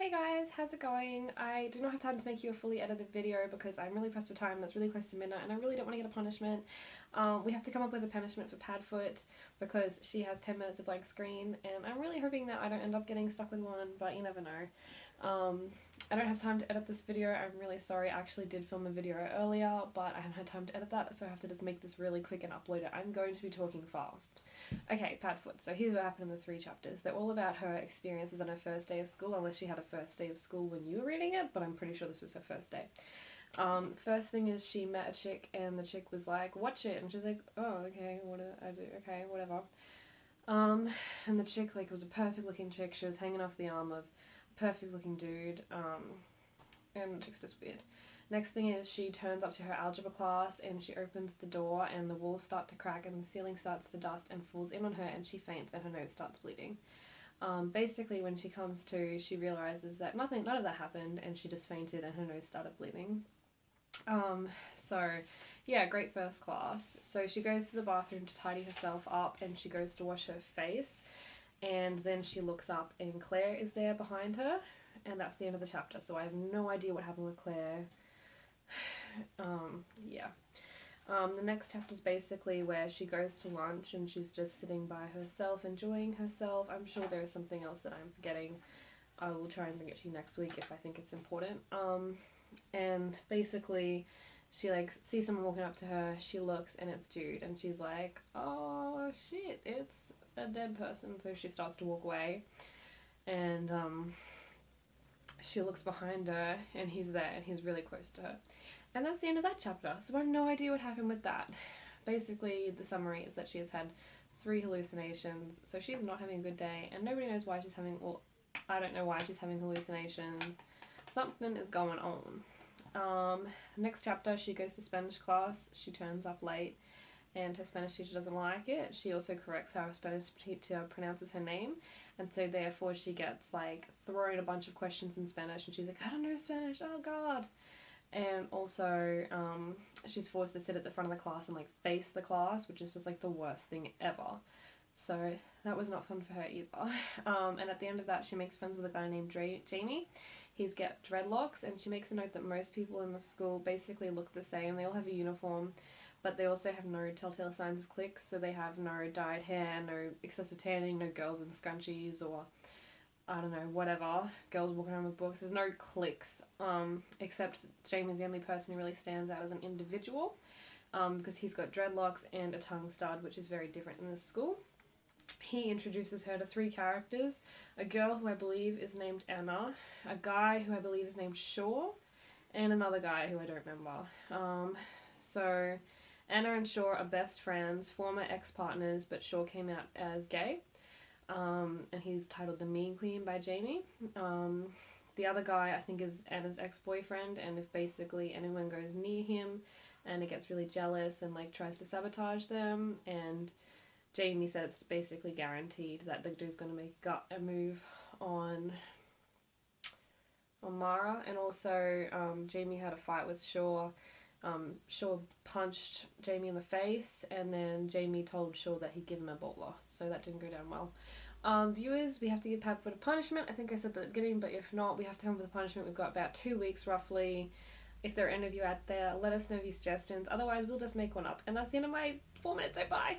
Hey guys, how's it going? I do not have time to make you a fully edited video because I'm really pressed for time and it's really close to midnight and I really don't want to get a punishment. We have to come up with a punishment for Padfoot because she has 10 minutes of blank screen and I'm really hoping that I don't end up getting stuck with one, but you never know. I don't have time to edit this video. I'm really sorry. I actually did film a video earlier, but I haven't had time to edit that, so I have to just make this really quick and upload it. I'm going to be talking fast. Okay, Padfoot. So here's what happened in the 3 chapters. They're all about her experiences on her first day of school, unless she had a first day of school when you were reading it, but I'm pretty sure this was her first day. First thing is she met a chick and the chick was like, watch it, and she's like, oh, okay, what did I do? Okay, whatever. And the chick, like, was a perfect looking chick. She was hanging off the arm of a perfect looking dude, and the chick's just weird. Next thing is she turns up to her algebra class and she opens the door and the walls start to crack and the ceiling starts to dust and falls in on her and she faints and her nose starts bleeding. Basically when she comes to, she realizes that none of that happened and she just fainted and her nose started bleeding. So yeah, great first class. So she goes to the bathroom to tidy herself up and she goes to wash her face and then she looks up and Claire is there behind her and that's the end of the chapter. So I have no idea what happened with Claire. Yeah. The next chapter is basically where she goes to lunch and she's just sitting by herself, enjoying herself. I'm sure there is something else that I'm forgetting. I will try and bring it to you next week if I think it's important. And basically she like sees someone walking up to her, she looks and it's Jude and she's like, oh shit, it's a dead person. So she starts to walk away and she looks behind her and he's there and he's really close to her. And that's the end of that chapter. So I have no idea what happened with that. Basically, the summary is that she has had 3 hallucinations, so she's not having a good day, and nobody knows why she's having, well, I don't know why she's having hallucinations. Something is going on. Next chapter, she goes to Spanish class, she turns up late, and her Spanish teacher doesn't like it. She also corrects how her Spanish teacher pronounces her name, and so therefore she gets, like, thrown a bunch of questions in Spanish, and she's like, I don't know Spanish, oh god. And also she's forced to sit at the front of the class and like face the class, which is just like the worst thing ever. So that was not fun for her either. And at the end of that she makes friends with a guy named Jamie. He's got dreadlocks and she makes a note that most people in the school basically look the same. They all have a uniform, but they also have no telltale signs of cliques. So they have no dyed hair, no excessive tanning, no girls in scrunchies or I don't know, whatever, girls walking around with books. There's no cliques, except Jamie's the only person who really stands out as an individual, because he's got dreadlocks and a tongue stud, which is very different in this school. He introduces her to 3 characters, a girl who I believe is named Anna, a guy who I believe is named Shaw, and another guy who I don't remember. So Anna and Shaw are best friends, former ex-partners, but Shaw came out as gay. And he's titled The Mean Queen by Jamie. The other guy I think is Anna's ex-boyfriend, and if basically anyone goes near him and it gets really jealous and like tries to sabotage them, and Jamie said it's basically guaranteed that the dude's going to make a move on Mara. And also Jamie had a fight with Shaw. Shaw punched Jamie in the face and then Jamie told Shaw that he'd give him a bowler, so that didn't go down well. Viewers, we have to give Padfoot a punishment. I think I said that at the beginning, but if not, we have to come up with a punishment. We've got about 2 weeks roughly. If there are any of you out there, let us know your suggestions. Otherwise, we'll just make one up. And that's the end of my 4 minutes, so bye!